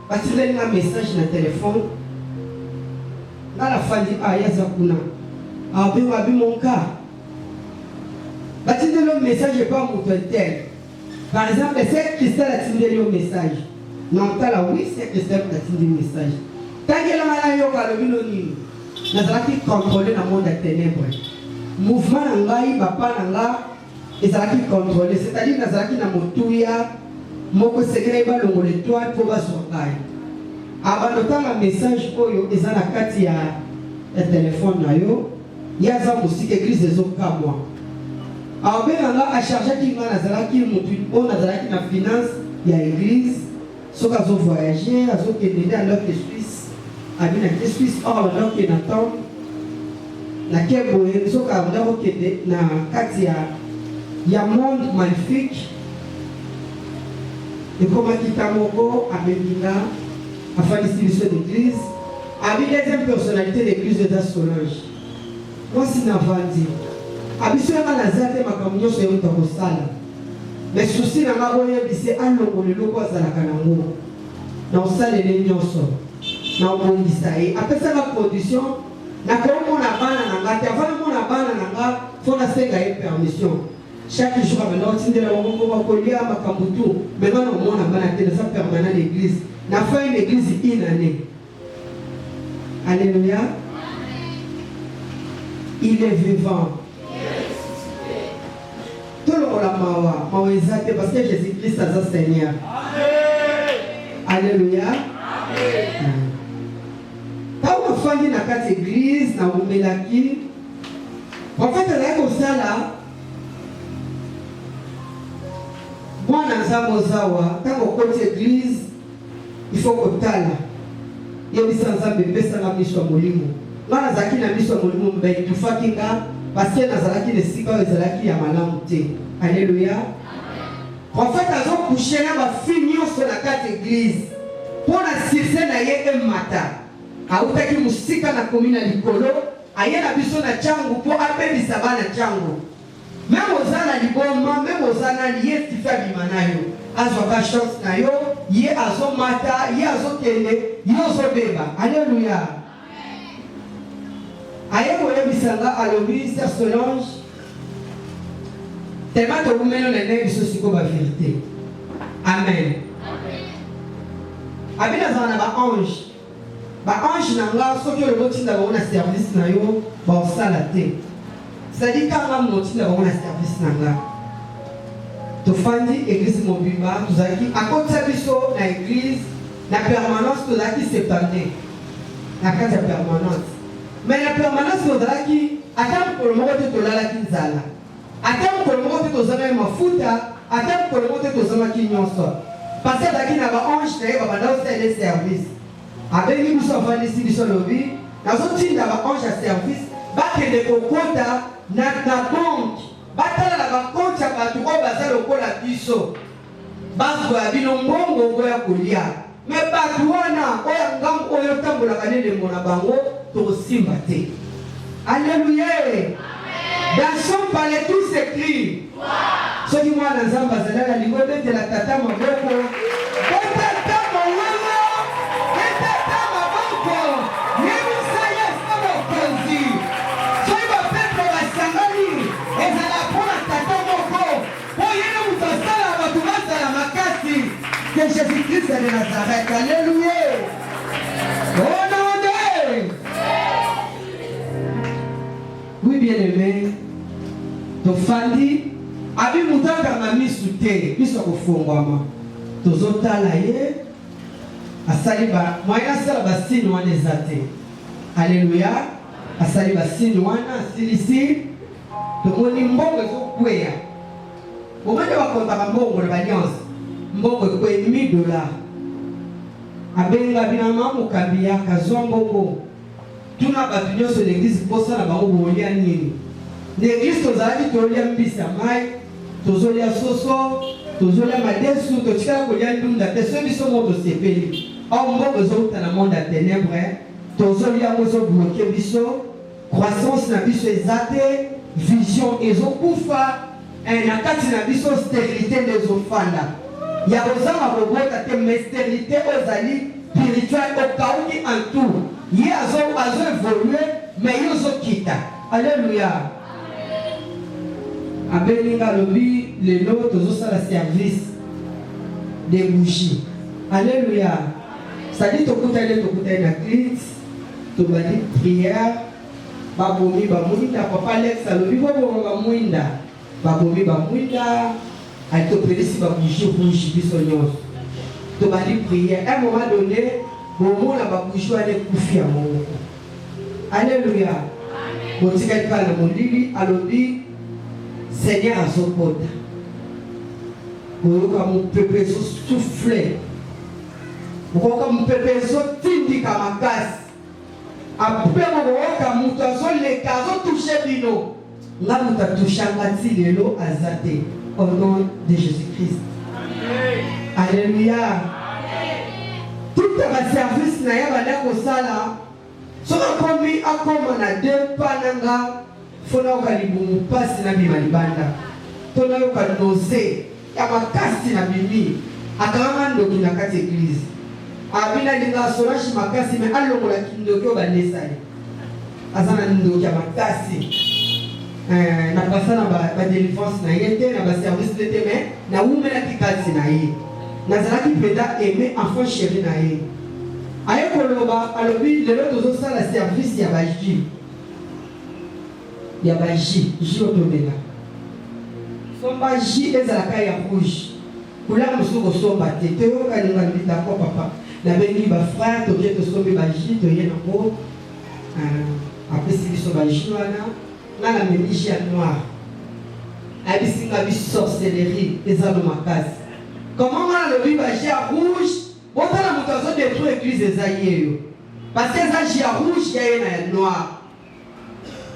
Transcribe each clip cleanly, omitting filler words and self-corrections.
parce que un message dans le téléphone. Dans la famille, il y a Zakuna. Abi mon cas. Parce que le message n'est pas mon tel. Par exemple, c'est Christelle a tiré le message. Non, oui, c'est Christelle qui a tiré le message. Tant que la maladie est là, nous allons contrôler le monde des ténèbres. Mouvement n'angai, papa n'anga, et ça qui contrôler. C'est-à-dire que nous allons motuya, moko secret ba longo le toit pour ba sokai. Abandota un message oyo eza na kati ya téléphone na yo, ya za musique église ezokamwa. Abenganga a chargé ki ngana zalaki mutu on azalaki na finance ya église, soka zo voyager, azo kende à l'autre Suisse, abina ke Suisse or alors que n'attend na kebo soka ndako kende na kati ya monde magnifique. Et comment Kitamoko a Bénina a fait distribution d'église, a mis deuxième personnalité de l'église de Solange. Moi, si n'a pas dit, a mis sur la Nazareth ma communion sur une taposala. Mais souci n'a pas voulu c'est un logo le logo à la Kanamo. Dans ça, les lions sont. Dans mon disaïe. Après ça, la production, n'a pas mon abana n'a pas, avant mon abana n'a pas, faut la ségaïe permission. Chaque jour, maintenant, on dit maintenant, on a ça permanent l'église. On a fait une église une année. Alléluia. Il est vivant. Tout le monde a mawa parce que Jésus-Christ est le Seigneur. Alléluia. Quand on fait une église, on a fait en fait, elle est comme ça là. Moi, dans Mozawa, quand on compte l'église, il faut qu'on tala. Il y a des sans bébé sans la mission molimo. Moi, dans la mission molimo, ben tu fais kinga parce que dans la ne sika ezalaki ya malamu te. Alléluia. En fait, ils ont couché là, va finir sur la carte église. Pour la circe na ye mata. Autaki musika na commune likolo, aye na biso na changu pour appeler sabana changu. Même aux ans liboma, même aux ans liés qui fait bimanayo. Azoka chance na yo, yé azo mata, yé azo kende, yé azo beba. Alléluia. Aye moye bisanga alobi Sœur Solange. Tellement que vous menez les nègres sur ce qu'on va vérité. Amen. Amen. Abina ba ange. Ba ange nanga soki le moti na ba service na yo, ba salate. C'est-à-dire quand on a monté dans un service là, tu fais l'église mobile, tu as dit à côté de l'église, la permanence tu as dit septembre, la carte de permanence. Mais la permanence tu as dit attends pour le moment tu as la kinzala, attends pour le moment tu as la mafuta, attends pour le moment tu as la kinyonso. Parce que là qui n'a pas ange, tu as pas le service. Avec nous sommes venus ici sur le lobby, nous sommes venus dans ange à service. Bake de kokota na banque batala la banque ya batu ko bazalo ko la biso bazo ya bino mbongo ko ya kolia mais batu wana ko ya ngam ko yo tambola kanele mona bango to simba te. Alléluia. Amen. Dans son palais tout s'écrit. Ce qui moi dans zamba zala la lingo de la tata maboko tata maboko tata maboko que Jésus-Christ est de Nazareth. Alléluia. Oh non, oui, bien aimé. Ton fandi, abi mutaka na misute, biso ko fongwama. Tozota la ye, asaliba, moya sala basini wana ezate. Alléluia. Asaliba sini wana, silisi. Tomoni mbongo ezokweya. Omande wakonta mbongo na alliance. Mbongo kwa $1000. Abenga bina mamu kabia kazongo. Tuna batu nyonso l'église posa na bango bolia nini. L'église tozali tolia mbisa mai, tozolia soso, tozolia madesu, totika kolia ndunda te so biso moto sepeli. Au mbongo zota na monde à ténèbres, tozolia mozo bloquer biso, croissance na biso ezate, vision ezokufa, na kati na biso stérilité des ofanda. Il y a besoin de robota te mais stérilité aux alliés spirituel au cas où en tout. Il y a évolué, mais il y a quitté. Alléluia. Abelinga lobi les lots tous ça la service des bougies. Alléluia. Ça dit to kutaile na Christ, to badi prière, babomi bamuinda papa Alex lobi bobo bamuinda. Babomi bamuinda, ay to pelisi ba bougie biso nyos. To badi prière. À un moment donné, bomo na ba bougie ale kufia mongo. Alléluia. Bon tika pa na mondili alobi Seigneur a son pote. Pour que mon peuple souffle. Pour que mon peuple tindi comme ma casse. Après mon que mon toison les cases touché bino. Là nous t'a touché un lelo azate au nom de Jésus-Christ. Alléluia. Tout le service na ya bana ko sala. Soka komi akoma na deux pananga. Fona ukalibumu pasi na bima libanda. Tona yokanose ya makasi na bimi. Akama ndoki na kati église. Abina linga sorashi makasi me alongola kindoki obanesa ye. Azana ndoki ya makasi. Na pasana ba délivrance na yete na ba service de teme na umela kikati na ye. Na zalaki peda aimer enfant chéri na ye. Aye koloba alobi lelo tozo sala service ya baji. Il y a un J, J automela. Somba J est à la caille rouge. Pour la musique au somba, tu es d'accord, papa. La béni, ma frère, tu es au somba J, tu es encore. Après, c'est le somba J, là, la béni J noir. Elle dit que c'est sorcellerie, les hommes ma casse. Comment on a le béni J rouge? On a la mutation de toute l'église des aïeux. Parce que ça J rouge, il y a un noir.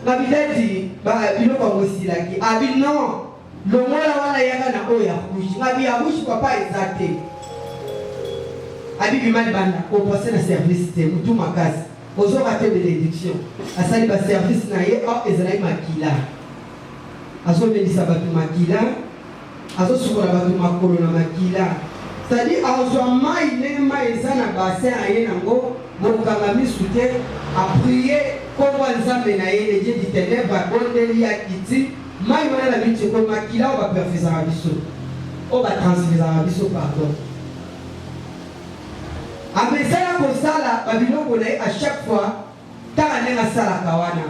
La bidati ba biloko ngosilaki abi non le mola wana yaka na oya kushi ngabi ya kushi papa ezate abi bimali banda ko passer na service te mutu makasi ozo rater bénédiction asali ba service na ye o ezalai makila azo melisa batu makila azo sukola batu makolo na makila c'est-à-dire azo mai ne mai ezana bassin aye nango mokanga misute a prier comme Nzambe na ye les dieux du ténèbre bondeli ya kiti mai wana la bitu ko makila o ba perfeza biso o ba transférer biso pardon amesala ko sala babiloko na à chaque fois tanga nenga sala kawana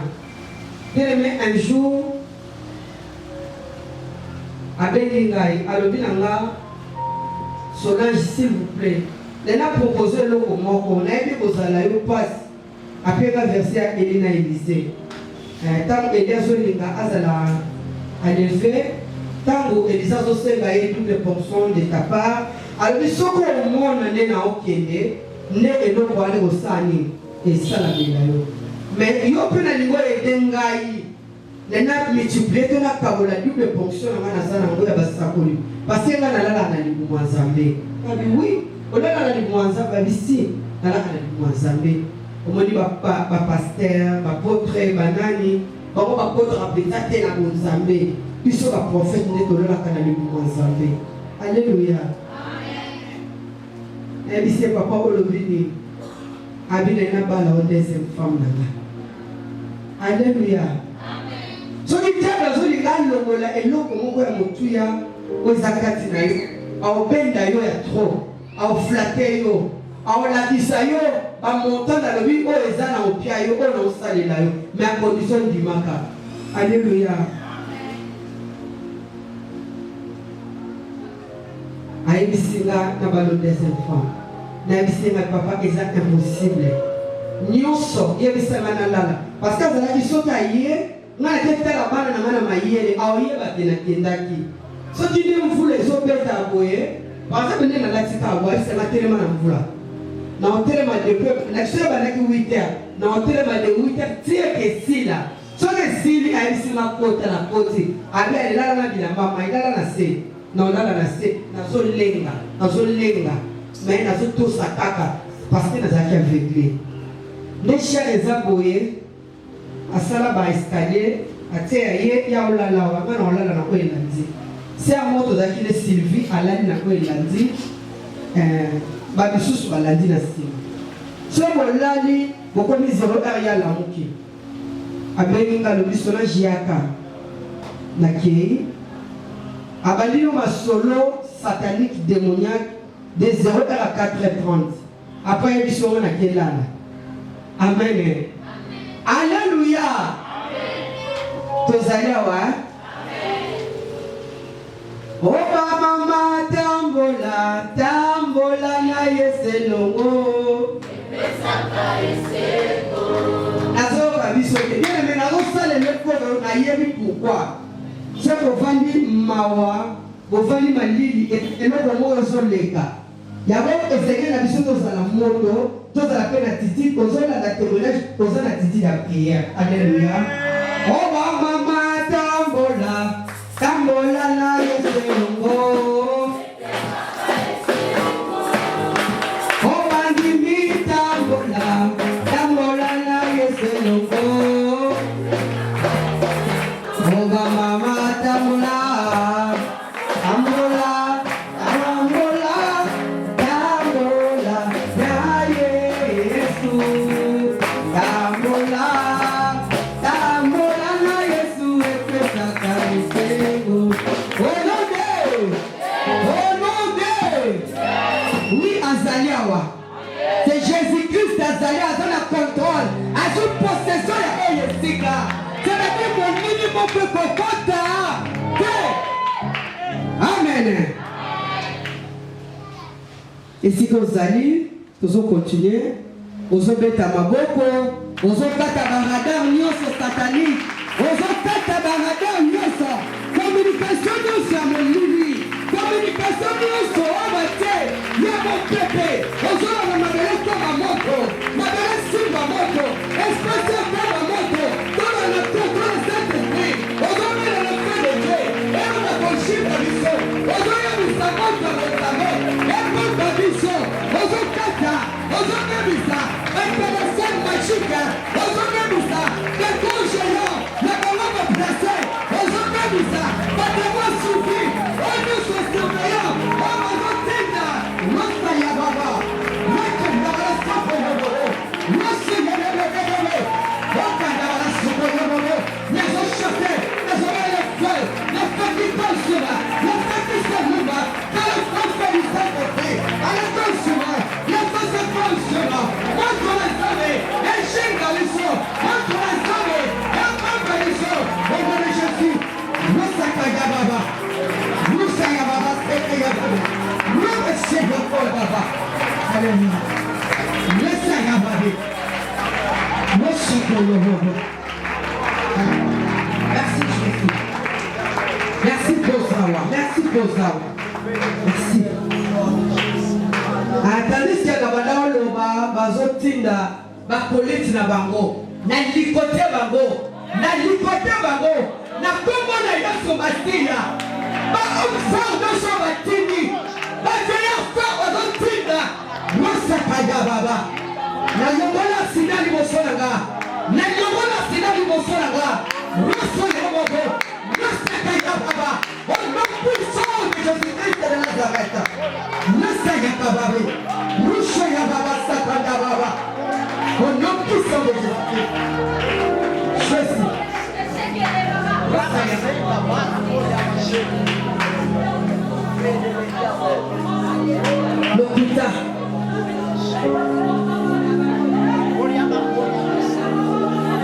mais un jour abeli ngai alobi nanga Solange s'il vous plaît nena proposer loko moko na yebi kozala yo passe après la verset à Elina Élysée. Tant que Elias Olinga azala en effet, tant que Elisa Zosenga est toutes les portions de ta part, alors il faut qu'on monde n'est na okende, n'est et non pour aller au sani et ça la bélayo. Mais il y a plein de niveau et dengai. Les nappes multipliées que la parole a double portion à Manasana ou à Bassakoli. Parce que là la na libu Mwanzambe. Oui, on a la libu Mwanzambe ici, la libu Mwanzambe. On dit pasteur, apôtre, banani, apôtre appelé na Mwanzambe. Puis sur la prophète n'est que là la libu Mwanzambe. Alléluia. Et puis c'est papa Olobini. Abine na bala o deuxième femme là. Alléluia. So qui table zo ligalo ngola eloko moko ya motuya ozakati na yo. Au benda yo ya trop. Au flatter yo. Au lakisa yo ba montant na lobi o ezana opia yo o na osalela yo. Mais à condition dimaka. Alléluia. Aïbisinga na balo deuxième femme. Na bisinga papa exact impossible. Nyonso yebisanga na lala. Parce que azala kisota yé ngana tetela bana na mana mayele aoye batena kendaki. So tindi mvula zo beta boye. Parce que nena latika boye c'est la telema na mvula. Na hotelema de peuple na seba na ki 8h. Na hotelema de 8h tie ke sila. So ke sili aïbisinga kota na koti. Abi alala na bilamba maidala na se. Na lala na se na zo lenga. Mais na zo to sakaka parce que na zaki aveuglé. Les chiens les aboyés, à Salaba escalier, à Théaïe, ya olala, wa ngana olala na koelandi. C'est à moto zaki les Sylvie, à l'année na koelandi. babisusu balandi na nsima so bolali bokomi 0 ya lamuki abengi nga lobi sona jiaka nakei abalino masolo satanique démoniaque de 0 à 4h30 après yebiso na kelala amen alléluia tozali awa oba mama tambola tambola na yeselongo nazoka biso te bien mais nazosala lekolo nayebi pourquoi c'est bovandi mawa bovandi malili eloko moko ezoleka yango ezenge na biso tozala moto tozala mpe na titi kozolanda témoignage oza na titi ya prière alleluya oba mama tambola tambola na yeselongo oba ndimi tambola tambola na yeselongo oba mama tambola tambola tambola tambola na Yesu tambola tambola na Yesu epesa karisengo oh non oui azaliawa c'est Jésus-Christ azaliawa aza na contrôle azwi possession ya oyo esika c'est-à-dire monini moko kokota te amen esika ozali tozokontinue ozobeta maboko ozokata baradar nyonso satanique ozokata baradar nyonso communication nyonso ya molili communication nyonso oyo batie ya mopepe ozolona mabele toba moto mabele simba moto espèce toba moto toba na to toba saint-esprit ozomela na fe de dieu ero na koshimba biso ozoyebisa moto motango ekota biso ozokata ozomebisa opération magique ozomebisa dekongelo na bango baplace ozomebisa batemo sufi oyo sosurveillant oyo bazotenda nyonso ya baba nakenda balasapoyobolo nyonso yebebebebebe okanda balasopoyobolo nazoshote nazobele fe nafakitosuma nafakisoluma kalafafelisakote alatosuma nafasakosuma motolesabe eshingaliso motolesabe yapambaliso omone jésus nosakaya baba nosaya baba sekaya baba noesegoko baba aleluya nesaya babe nosokoyobobo merci jésus merci Bozawa merci Bozawa merci atandis ya kabanda oloba bazotinda bakoleti na bango na likote bango na kombo na Yesu Masiya baobserve nyonso batindi baveya fa bazotinda nosakaya baba nalongola sina liboso na nga nyonso yomoko nosakaya baba au nom puissant de Jésus-Christ de Nazareth nosakaya baba rusho ya baba sakanda baba au nom puissant de Jésus-Christ Jésus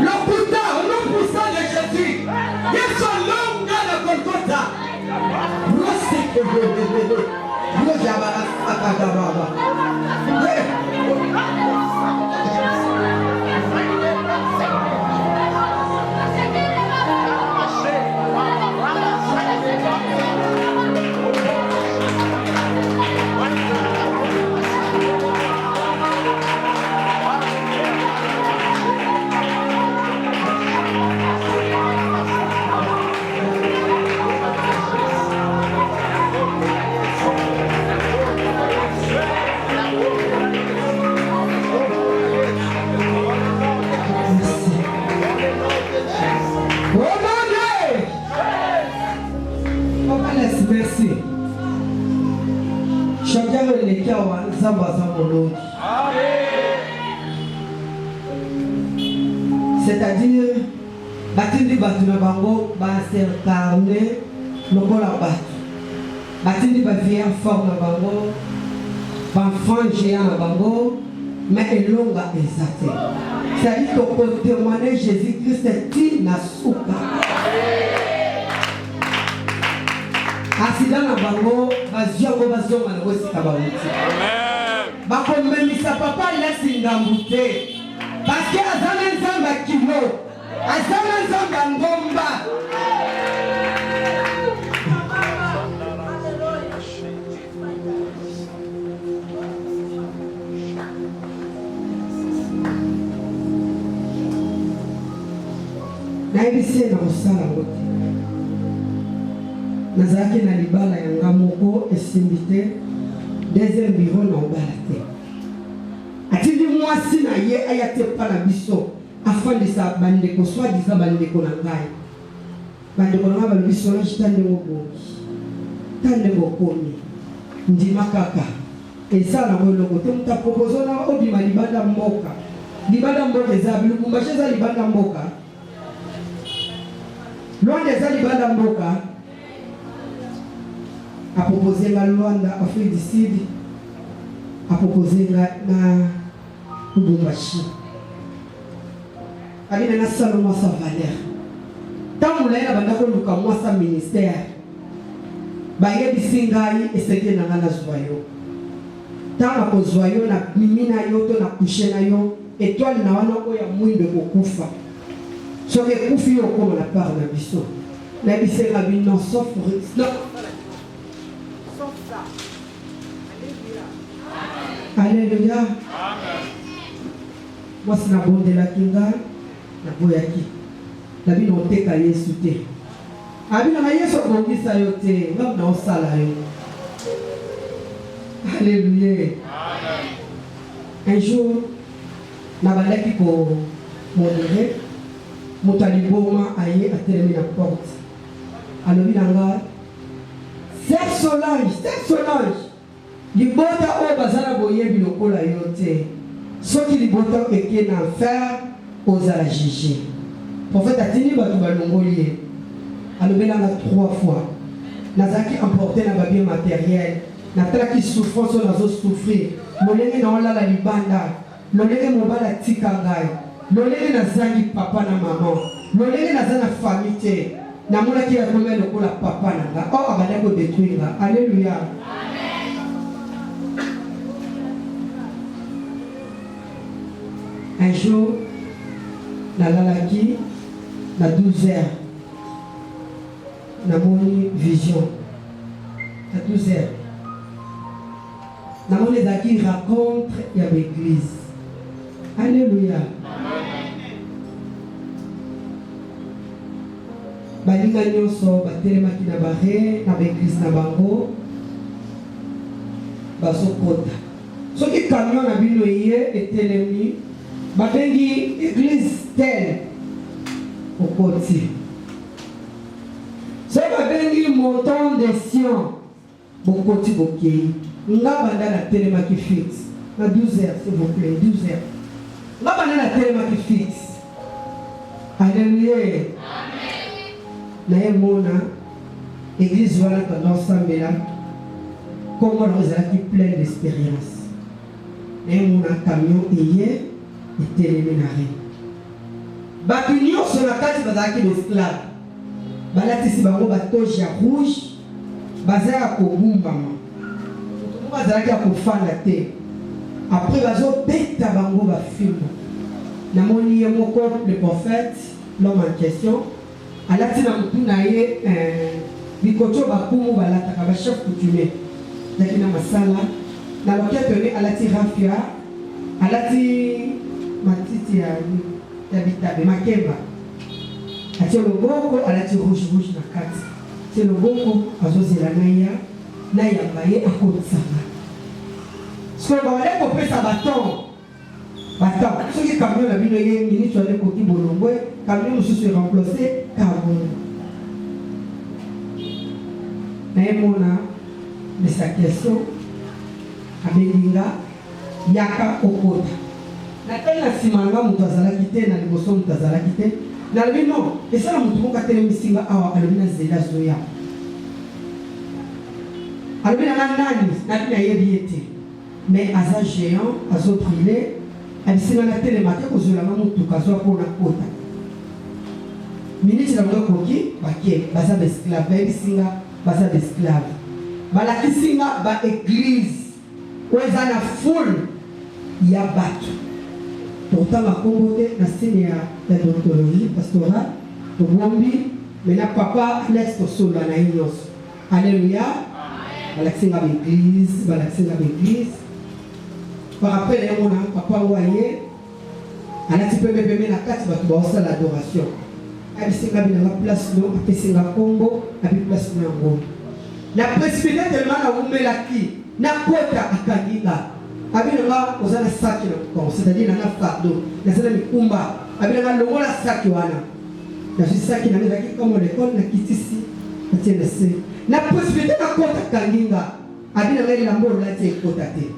Lokuta au nom puissant de Jésus Yesu longa na Golgotha Rosiko bebe Rojaba akada baba c'est-à-dire batindi batu na bango basercarne lokola batu batindi bavieillard fort na bango baenfant géant na bango mais elonga eza te. C'est-à-dire que témoigner Jésus-Christ ti na suka accident na bango bazwi yango bazonga na kosika bauti bakomemisa papa lesi ngambu te parce que aza na nzambe ya kilo aza na nzambe ya ngomba. nayebisi na kosala ngo te nazalaki na libala yanga moko esimbi te deuxième bureau na obala te atindi mwasi na ye aya te mpa na biso afandisa bandeko soi-disant bandeko na ngai bandeko na ngai balobi Solange ta ndenge obongi ta ndenge okomi ndima kaka esala nango eloko te moto apropose na obima libanda mboka eza bilubumbashi eza libanda mboka Luanda eza libanda mboka apropose nga Luanda Afrique du Sud apropose nga na Lubumbashi abina na salo mwasa valeur tangu laina banda koluka mwasa ministère bayebisi ngai eseke na nga na zwa yo tangu akozwa yo na mimi na yo to na kushe na yo étoile na wana oyo ya mwindo kokufa soki ekufi yo okoma na part na biso nayebisenga bino sauf ça. Alléluia. Mwasi nabondelaki nga naboyaki na bino oteka Yesu te abina na Yesu akobongisa yo te nga na osala yo. Alléluia. Un jour nabalaki ko modere moto aliboma aye atelemi na porte alobi na nga Sœur Solange libota oyo bazala boyebi lokola yo te soki libota eke na enfer ozala juge. Prophète atini bato balongoli ye alobelanga 3 fois nazalaki emporté na babie matériel natalaki souffrance oyo nazosouffrir lolenge naolala libanda lolenge mobala tika ngai lolenge nazangi papa na mama lolenge naza na famille te namonaki yakomi lokola papa na nga oyo abandaki kodétruire nga. Alléluia. Un jour nalalaki na 12h namoni vision à 12h namoni ezalaki rencontre ya l'église. Alléluia. balinga nyonso batelemaki na bare na baeglise na bango bazokota soki camion na bino ye etelemi babengi église telle okoti soki babengi montant de Sion bokoti bokei nga banda na telemaki fixe na 12h s'il vous plaît 12h nga banda na telemaki fixe. Alléluia. naye mona église wana pendant sambela comme on ezalaki plein d'expérience naye mona camion eye etelemi na re bato nyonso na kati bazalaki l'esclave balatisi bango batoge ya rouge baza ya kogumbama moto bazalaki ya kofanda te après bazobeta bango bafilme namoni ye moko le prophète l'homme en question alati na mutu na ye bikoto bakumu balataka bachef coutumier zaki na masala na loketo ne alati rafia alati matiti ya bitabe makemba ati loboko alati rouge na kati ti loboko azozela na yamba ye akomisanga soki bawale kopesa baton soki camion na bino ye ministre alekoki bolongwe camion mosusu eremplace carbone naye mona mesakeso abelinga yaka okota natali na simanga mutu azalaki te na liboso mutu azalaki te nalobi non esala mutu moko atelemisinga awa alobi na zela azoya alobi nanga nani nabi nayebi ye te mais aza géant azobrile abisinga natelema te kozolanga mutuka azwa mpona kota miniti na bango ekoki bake baza baesclave bayebisinga baza baesclave balakisinga baeglise oyo eza na foule ya bato pourtant makombo te na signe ya dontologie pastorale tobombi mena papa alex tosola na ye nyonso alleluya balakisinga baeglise parapele yango na papa waye alati pembepembe na kati bato baosala adoration abisinga binanga place no apesinga kombo abi place no yango na précipité tellement na wumelaki na kota akanginga abinanga ozana saki na kon c'est-à-dire na fardeau na sana mikumba abinanga longola saki wana na saki na ngaki comme l'école na kitisi atienda se na précipité na kota kanginga abinanga ilambo lati ekota te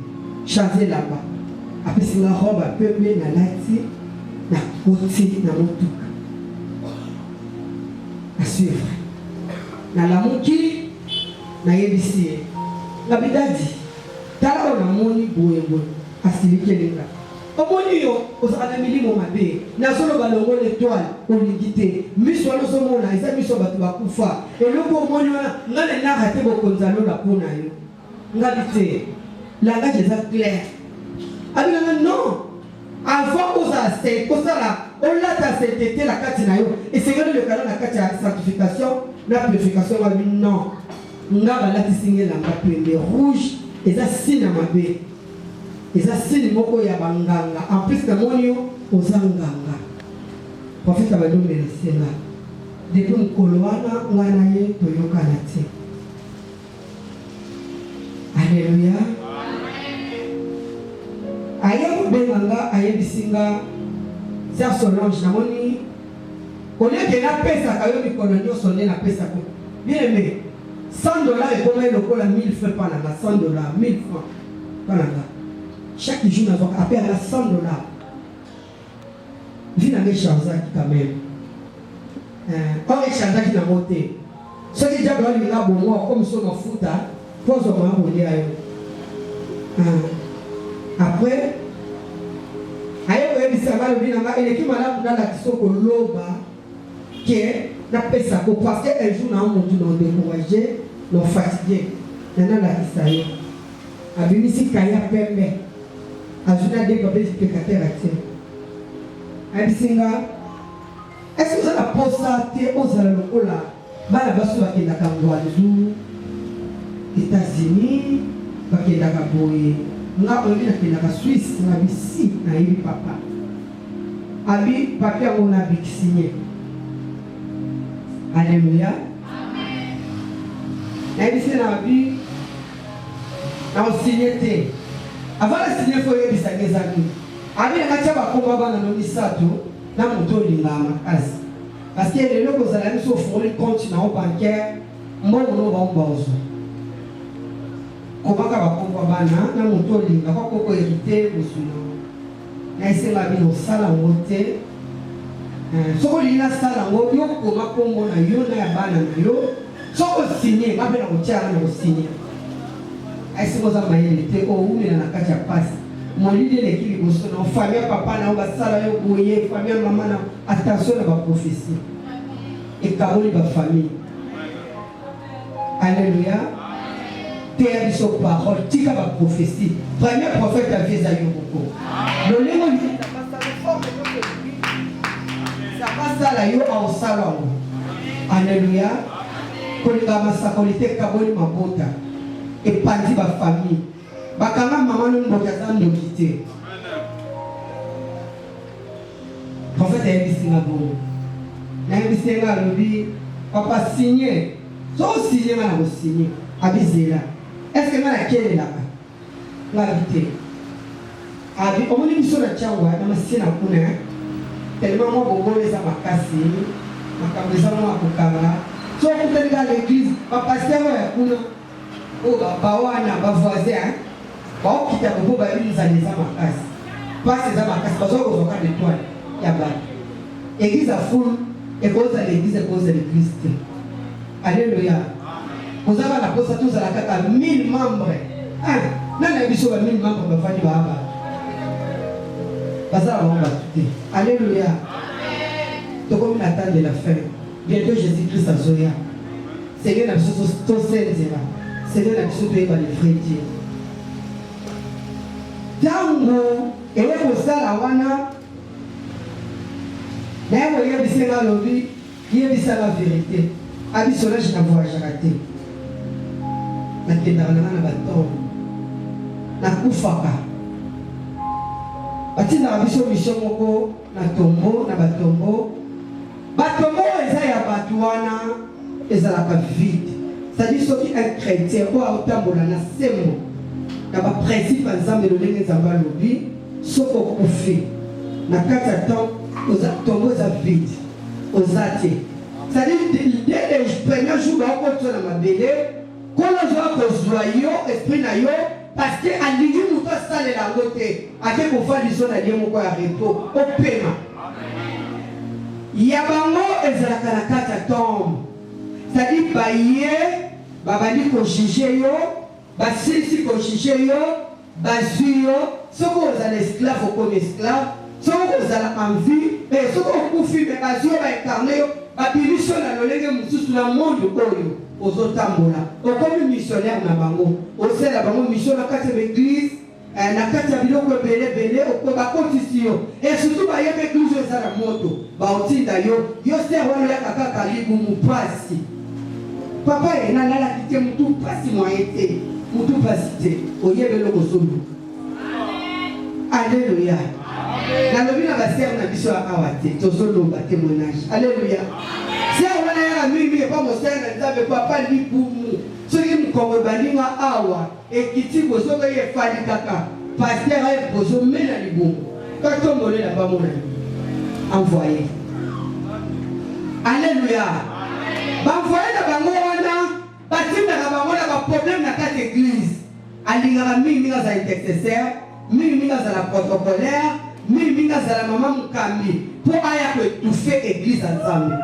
changer là-bas apesinga robe peuple na lati na koti na motuka à suivre na lamuki na yebisi ye ngabidadi tala ona moni boye asilikelenga omoni yo ozala milimo mabe na solo balongo l'étoile olingi te miso wana ozomona eza miso bato bakufa eloko omoni wana ngane naka te bokonza lola mpona yo ngabi te langage eza clair abinanga non avant ozala se kosala olata sainteté na kati na yo esengeli lekala na kati ya sanctification na purification wabi non nga balatisinga elamba pembe rouge eza signe ya mabe eza signe moko ya banganga en plus na moni yo oza nganga profete abadomelesenga depuis mokolo wana ngai na ye toyokana te alleluya aye kobenganga ayebisinga Sœur Solange namoni oleke napesaka yo mikolo nyonso nde napesako bien aimé $100 ekoma lokola 1000 francs mpa nanga $100 1000 francs mpa nanga chaque jour nazwaka apelaka $100 vi nanga echangeaki quand même or echangeaki nango te soki diable alinga bongo akomiso mafuta mpo ozwama kolia yo après aye koyebisanga lobi nanga eleki malamu nalakisa koloba ke napesako parce que un jour na motu na découragé na fatigué nalakisa yo abimisi kaya pembe azwi na dekope pécateur atie ayebisinga est-ce que ozala posa te ozala lokola bana baso bakendaka ngwanzu États-Unis bakendaka boye nga oyebi nakendaka Suisse na bisi na yebi papa abi papier yango na bikisinye alleluya nayebisi na abi na osinye te avant na sinye fo oyebisaka eza nini abi nanga tia bakomba bana no misato na moto olingaka makasi parce que lelo kozala miso ofungoli compte na o bancaire mbongo no baomba ozwa kobaka bakomba bana na moto olinga kwa koko hérité bosuna na esenga bino osala yango te soki olingi nasala yango yokoma kombo na yo na ya bana na yo soki osinye nga mpe na kotiaka na kosinye aesenga oza mayele te oumela na kati ya pasi molili eleki liboso na fami ya papa na yo basala yo boye fami ya mama na attention na baprofesie ekaboli bafamille alleluya teya biso parole tika baprophétie premier prophète avie eza yo moko lolengo sabasala yo aosala yango alleluya kolinga masakoli te ekaboli mabota epandi bafamille bakanga mama no mboki aza ndoki te prophète ayebisinga bongo nayebisinga alobi papa signe so osinye nga na kosinye abizela est-ce que nga nakelelaka nga abi te abi omoni biso na tiangwa na masie na kuna tellement mwa bongolo eza makasi makambo eza mwa kokanga so okutelinga l'église bapaster oyo ya kuna oyo bawana bavoisin baokita bobo bayebi nzala eza makasi Parce que ça va casser, parce qu'on va faire des toiles. Il y a pas. L'église a foule, et cause à l'église, et cause à l'église. Alléluia. Vous avez la poste à tous à la carte 1000 membres. Ah, non, la mission à 1000 membres, on va faire du baba. Parce que on va tout. Alléluia. Donc, comme on attend de la fin, bientôt Jésus-Christ à Zoya. Seigneur, la mission tout seul, Seigneur, la mission de les frères. Tango, et là, vous savez, la wana. Mais vous voyez, c'est la lobby, il y a la vérité. Abisola, je n'ai pas raté. Na kendaka na bato na kufaka batinaka biso mission moko na tombo na batombo eza ya bato wana ezalaka vide. C'est-à-dire soki un chrétien oyo aotambola na sembo na baprincipe ya nzambe lolenge nzambe alobi soki okufi na kati ya tombo eza vide oza te. C'est-à-dire dès le premier jour baokotia na mabele quand on voit que esprit na yo parce que alingi muto sale la ngote ake ko fa liso na lié moko ya repo opema ya bango ezalaka na kati ya tombe. C'est-à-dire baye babali ko juger yo basilisi ko juger yo bazui yo soko ozala esclave comme esclave soko ozala en vie et soko okufi me bazui yo baincarne yo babiliso na lolenge mosusu na monde oyo ozotambola okomi missionnaire na bango osala bango mission na kati ya l'église na kati ya biloko ebele bakotisi yo et surtout bayeba église oyo eza na moto baotinda yo ser wana oyaka kaka libumu mpasi papa enanalaki te mutu mpasi mwaye te mutu mpasi te oyeba eloko ozoluka. Alléluia. Nalobi na baser na biso awa te tozoloba témoignage. Alléluia. Si on a un ami, pas mon sœur, n'avait pas dit pour nous. Ce qui me convainc awa et qui dit que ce qui est fait kaka, pasteur a posé mais la libou. Quand on me l'a pas mon ami, envoyé. Alléluia. Envoyé la bangoana, bâti na bangoana ba problème na quatre église. Alinga mi za intercesseur, mi za la protocolaire, mi za la maman mukambi pour aya ko étouffer église ensemble.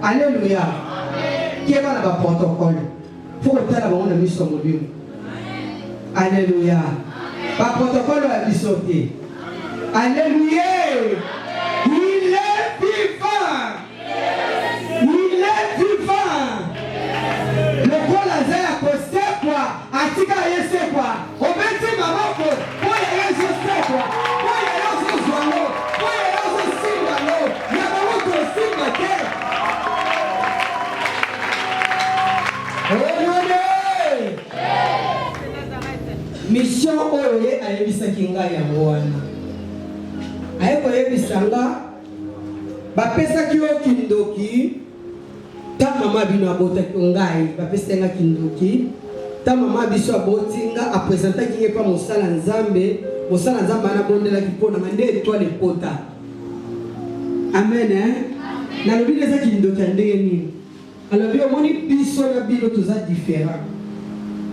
Alléluia. Qui est dans le protocole? Pour que tu aies la mission au Dieu. Alléluia. Par protocole à l'issauté. Alléluia. Il est vivant. Il est vivant. Le col a posté quoi? Atika yese quoi? Obeti maman ko. Pour y aller jusqu'à quoi? Pour y aller jusqu'à l'eau. Pour y aller jusqu'à l'eau. Il y a beaucoup de signes. Mission oye ayebisa kinga ya mwana ayeko yebisanga bapesa kiyo kindoki ta mama bino abota ngai bapesa nga kindoki ta mama biso abotinga apresenta kinge pa mosala nzambe na bondela kipona mande étoile pota. Amen. Na lobi leza kindoki ndenge nini alors bien moni biso na bino toza différent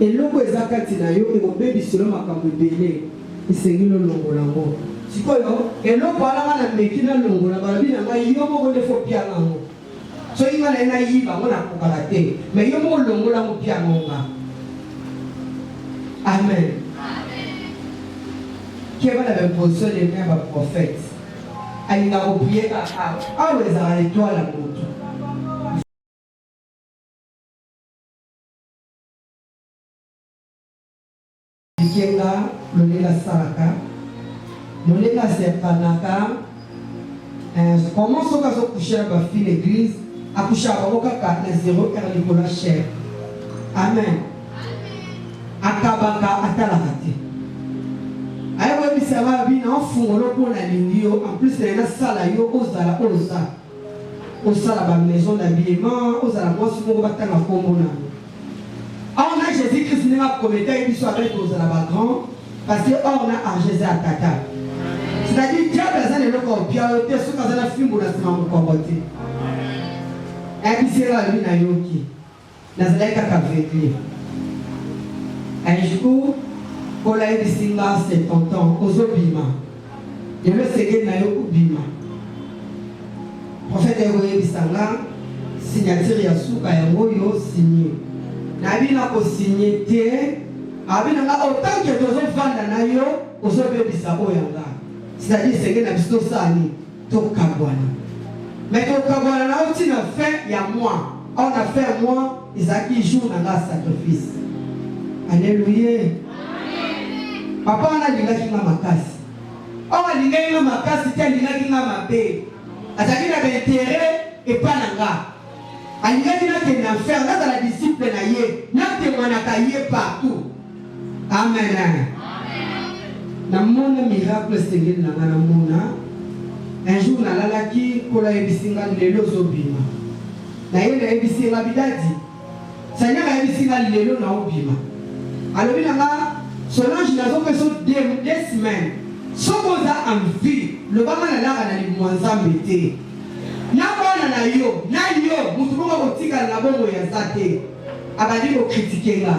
et loko ezakati na yo ekobebi solo makambo ebele esengi lolongola ngo sikoyo eloko alanga na meki na longola balobi na ngai yo moko nde fo pianga ngo soki nga na yiba ngo nakokaka te mais yo moko longola ngo pianga nga. Amen. Keba na bimposition de mère ba prophète alinga koprie kaka awa ezala étoile ya moto Kienga, lolela saraka, lolela serpanaka. Comment sont les coucher à ma fille l'église, à coucher à ma kaka na 0 heure Nicolas cher. Amen. Akabaka atalakate. Ayo webi sawa bi na fungolo pour la lingio. En plus c'est na sala yo ozala oza. Osala ba maison d'habillement, ozala moi si mo batanga kombo na. On a Jésus-Christ qui a commetté une histoire avec nous là-bas grand parce qu'on a Jésus à Tata. C'est-à-dire Dieu a besoin de nous comprendre, ce qu'on a fait pour nous comprendre. Et puis c'est là lui na yoki. Na zaleka ka vekli. Un jour Kola ebisinga c'est tonton ozobima. Je le sais na yo bima. Prophète ebisanga signature ya suka ya ngoyo signé. Na bina ko signé te abina nga autant que tozo vanda na yo ozobebisa oyanga. C'est-à-dire c'est que na biso sani to kabwana. Mais to kabwana na oti na fin ya moi. On a fait moi Isaki jour dans la sacrifice. Alléluia. Papa on a dit que tu as ma casse. On a dit que tu as ma casse, tu as dit que tu as ma paix. Azaki na intérêt et pas nanga. Alingaki na te na faire dans la disciple na ye, na te manaka ye partout. Amen. Amen. Na mon miracle sengeli na na mona. Un jour na lalaki kola ebisinga lelo zobima. Na ye na ebisinga bidadi. Seigneur a ebisinga lelo na obima. Alors binanga Solange n'a pas fait des semaines. Si vous avez envie, le bama na la na limwanza mbete. Na bana na yo, mutuko ko tika na bongo ya zate. Abadi ko critiquer nga.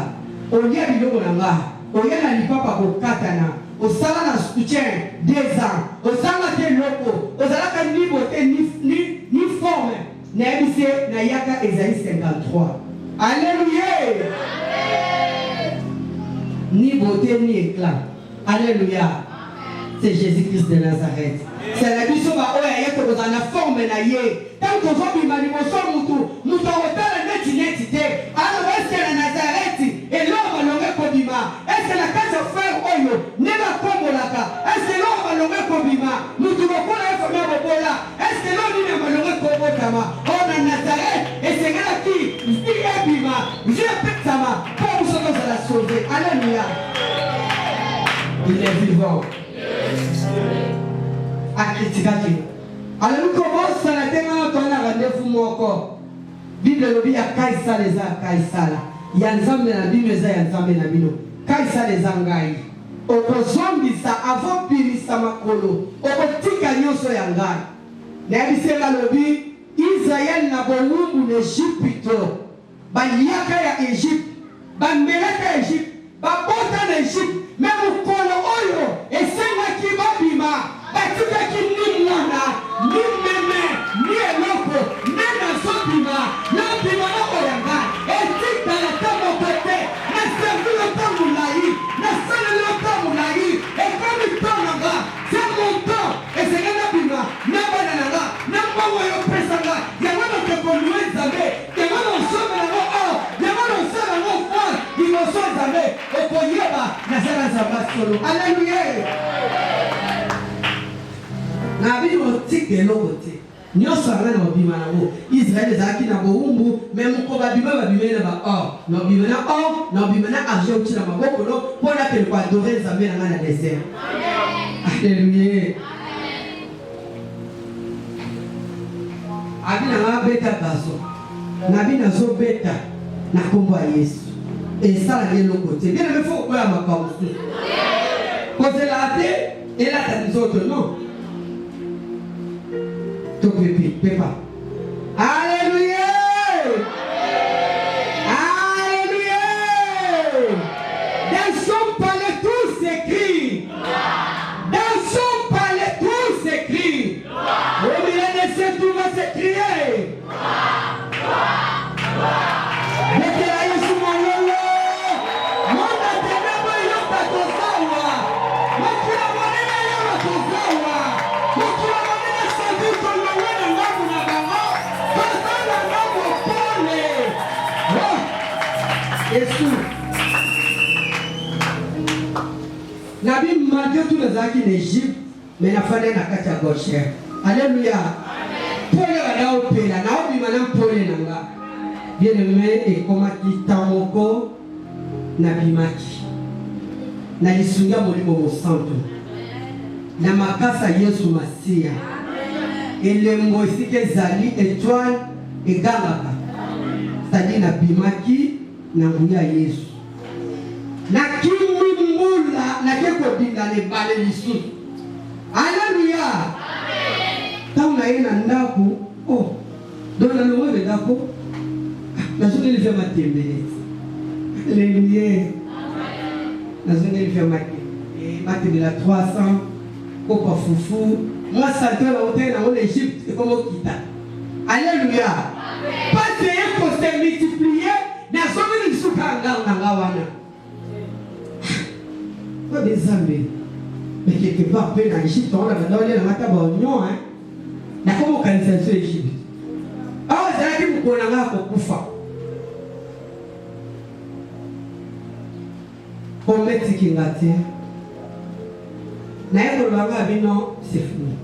Olia biloko na nga. Olia na lipapa ko katana. Osala na soutien 2 ans. Osala te loko. Osala ka ni beauté ni forme. Na ebise na yaka Esaïe 53. Alléluia. Ni beauté ni éclat. Alléluia. C'est Jésus-Christ de Nazareth. C'est la mission va oya yeto dans la forme na ye. Tant que vous bimani mo so mutu hôtel net identité. Alors est-ce que la Nazareth et l'homme l'aurait kobima? Est-ce que la case frère oyo ne va kombolaka? Est-ce que l'homme l'aurait kobima? Mutu bokola famille bokola. Est-ce que l'homme ne l'aurait kobotama? On a Nazareth et c'est là qui dit ebima. Je répète ça pour vous sauver à la sauver. Alléluia. Il est vivant. À critiquer. Alors nous commençons à la terre dans la rendez-vous encore. Bible le dit à Kaisa les a Kaisa. Yanzambe na Bible za yanzambe na bino. Kaisa les angai. Okozombi sa avant pilisa makolo. Okotika nyoso yangai. Na bisela lobi Israël na bolumbu n'Égypte. Baliaka ya Égypte. Bamelaka Égypte. Babota na Égypte. Même kolo oyo esenga ki babima. Batika ki ni mwana, ni meme, ni eloko, ni nasopima, na bima na oyanga. Etika la tamo kote, na servi le temps moulaï, na sali le temps moulaï. Et comme il tombe c'est mon temps. Et c'est la bima, na banana, na mawa yo presanga. Yama no te konoué zabe, yama no sobe na oh, yama no sobe na foi, il no sobe zabe. Okoyeba na zara zaba solo. Alléluia. Na bino tike lokote nyoso ngana mobima na bo Israël zaki na boumbu même ko babima na ba or no bima na or no bima na argent uti na maboko no pona ke ko adorer nzambe na ngana désert. Alléluia. Abina nga beta baso na bina zo beta na kombo ya Yesu et ça la lokote bien le faut ko ya makambo ko zela te et là ta bisoto non. Pepa. Alléluia. Alléluia. Dans son palais tout s'écrit. Dans son palais tout s'écrit. Au milieu de ce tout va s'écrier. Nabi malgré tous les acquis d'Égypte, mais n'a fallu na kati ya gauche. Alléluia. Pole wana opela na obi mana pole nanga. Bien aimé et comme qui tamoko na bimaki. Na lisunga molimo mo santo. Na makasa Yesu Masia. Elembo isike zali étoile et gangaka. C'est-à-dire na bimaki na nguya Yesu. Na kimi mula na keko binga le bale lisu. Alléluia. Amen. Tant na ina ndako, oh. Dans la loi de ndako. Na journée le fait ma tembele. Alléluia. Amen. nazongeli faire maté de la 300 kopa fufu moi santé la hôtel dans l'Égypte et comme kita. Alléluia. Parce que pour se multiplier na zone ni suka nganga wana. Pas des amis. Mais quelque part peu dans l'Égypte on a dans les mata ba oignon hein. Na comme organisation Égypte. Ah c'est là que vous connaissez ko kufa. Pour mettre qui ngati. Na yako lwanga bino c'est fini.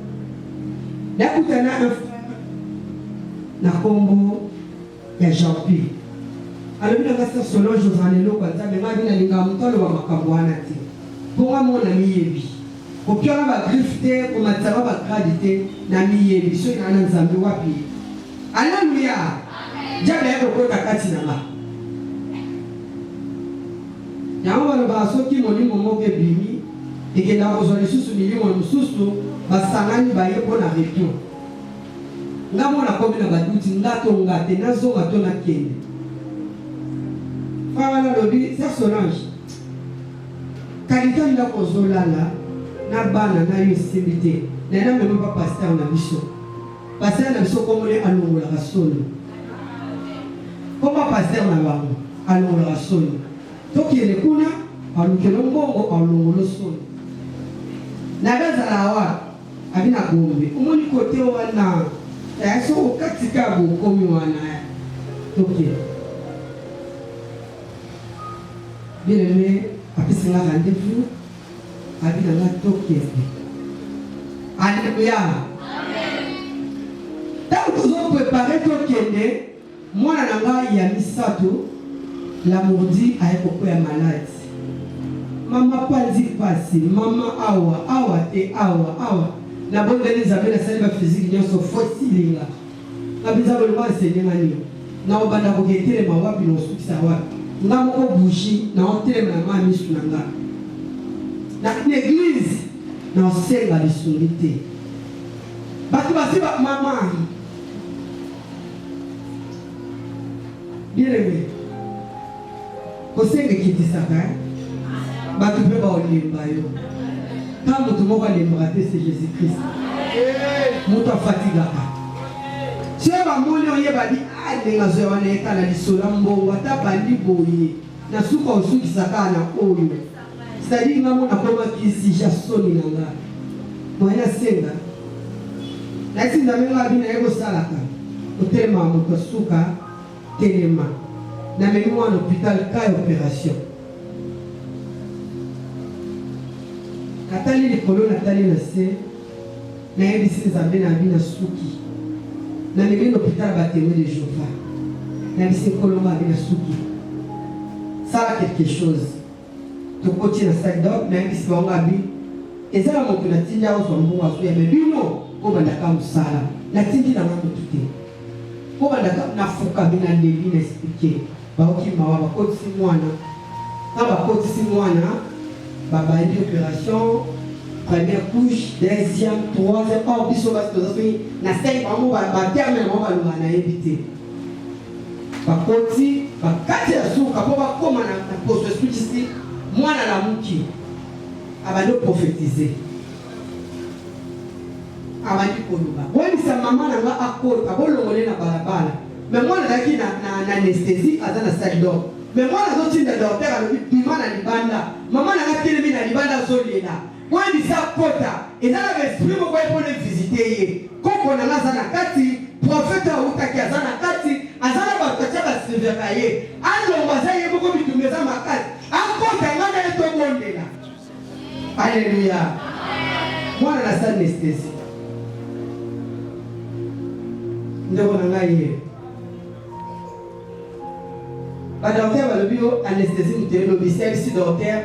Nakutana un na kombo ya Jean-Pierre. Alors bino kasa solo Josanelo kwa nzambe ngabina linga mtolo wa makambo wana ti. Ponga mona miyebi. Kopiona ba grifte ko matsaba ba gradite na miyebi so na nzambe wapi. Alléluia. Amen. Jabe yako kota kati na ba. Yango bano ba soki moni momoke bimi. Et dans vos ressources, nous sommes basangani baye pona retour. Ngamo na komi na baduti ngato ngate nazo ngato na kende. Fala lobi c'est Solange. Kalita nda kozolala na bana na yosimité. Na même pas pasteur na biso. Pasteur na biso comme les alongola rasolo. Comment pasteur na bango alongola rasolo. Toki ele kuna alukelo mbongo alongolo solo. Nagaza lawa abina gombe umoni kote wana yaso ukatika bukomi wana toke bileme apisinga rendez-vous abina na toke. Alléluia. Amen. Tant que vous préparez tokende mwana nanga ya misato la mordi ayeko ya malade. Mama panzi pasi, mama awa te awa. Na bonne Elisabeth la salle physique nyoso fossilinga. Na bizabo le enseigner mani. Na obanda ko getele mawapi no sukisa wapi. Na moko bushi na hotele na mama sunanga. Na l'église na osenga lisungite. Batu basiba mama. Bien-aimé. Kosenga kitisaka. Batu pe ba olimba yo. Quand mutu moko alimba te c'est Jésus-Christ. Mutu afatigaka. Chez ba moni oyeba di adenga zo wana ekala lisola mbongo ata bandi boye. Na suka osukisaka na oyo. C'est-à-dire ngamo na koma kisi jasoni nanga. Moya senga. Na sinda menga bina yego salaka. Otema mutu suka telema. Na mengo en hôpital ka opération. Natali likolo natali na se na yebisi nzambe na bina suki na mimi l'hôpital batémoin de Jéhovah na yebisi kolonga bina suki ça quelque chose to koti na sac d'or na yebisi bonga bi ezala moto na tinja o so mbongo aso ya bino ko bandaka musala na tindi na mambo tuté ko bandaka na fuka bina levi na expliquer ba oki mawa ba koti mwana na ba koti mwana. Baba une opération, première couche, deuxième, troisième, or biso basi tozafi na 5 mamu ba terme mamu ba lungana éviter. Ba koti, ba kati ya suka po ba koma na poste spirituel mwana na muki. Abando prophétiser. Abandi koluba. Wani sa mama na nga akolo abolongole na balabala. Mais mwana daki na anesthésie azana salle d'or. Mais moi, la zone de docteur a dit piment à libanda. Maman n'a pas télé à libanda solena. Moi, il sa pota. Et dans l'esprit, moi, pour les visiter. Quand on a la kati, prophète a outa qui a la kati, azana batacha va se verrailler. Alors, on va dire beaucoup de mes amis à kati. Encore, t'as un peu de monde là. Alléluia. Moi, la salle d'anesthésie. Nous avons un aïe. Ba docteur ba lobi anesthésie mutelo lobi service docteur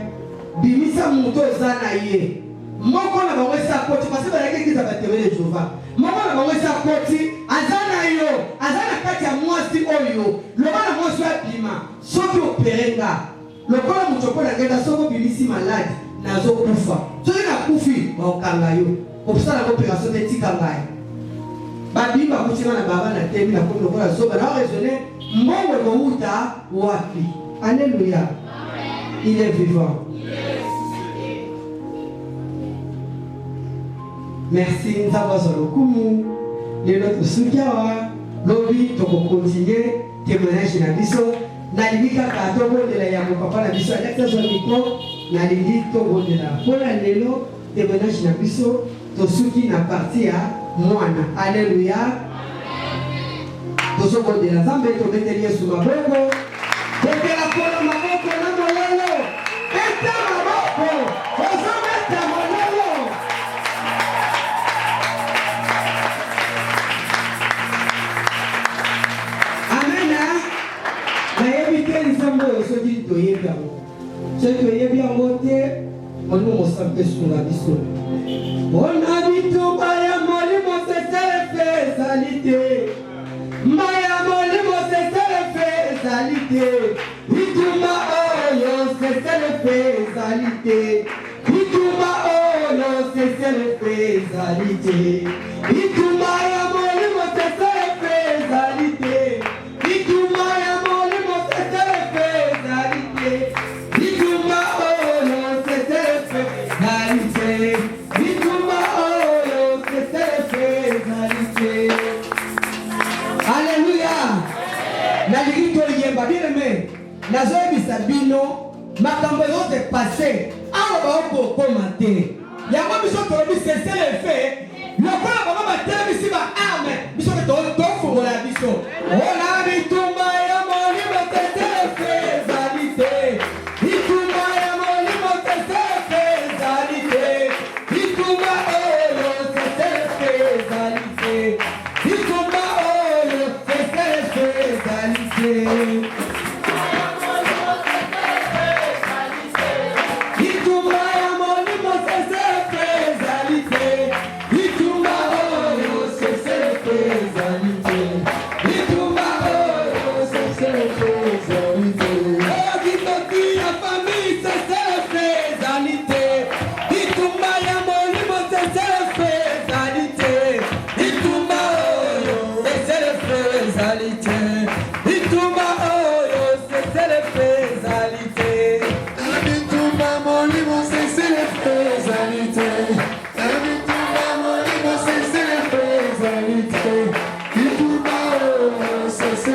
bimisa muto ezana ye moko na bango esa koti parce que ba yake kiza batémoin de Jéhovah moko na bango esa koti azana yo azana kati ya mwasi oyo loba na mwasi ya bima soki operenga lokola muto ko na ngenda soko bimisi malade nazo kufa soki na kufi ba okanga yo opsala opération de tikangai ba bimba kuchina na baba na temi na kondo kola zoba na raisonner mbongo mouta wapi. Alléluia. Il est vivant. Merci, nous avons sur le coup. Les autres soutiens, l'objet, tu peux continuer, témoignage dans l'histoire. Nalingika katobo de la yamu papa na biso Alexa sur le micro. Nalingika tobo de la. Pour la lelo, témoignage dans l'histoire. To suki na partie à moana. Alléluia. To soko de la zambe to betelie sous ma bongo. Bete la kola maboko na mololo. Bete maboko. Ozo bete mololo. Ce qui te y est bien, ce qui est bien monté, on nous montre sur la mission. On habite au Maya Molimo, c'est la faisalité. Maya Molimo, c'est la faisalité. Ituma Oyo, c'est la faisalité. Ituma Oyo, c'est la faisalité. Ituma Molimo, c'est la faisalité. Ituma Molimo, c'est la faisalité. Ituma Oyo, c'est la faisalité. Ituma Oyo, c'est la faisalité. Alléluia. Naligito yemba bien aimé. Nazoe bisabino makambo yote passé. Awa ba ko komate.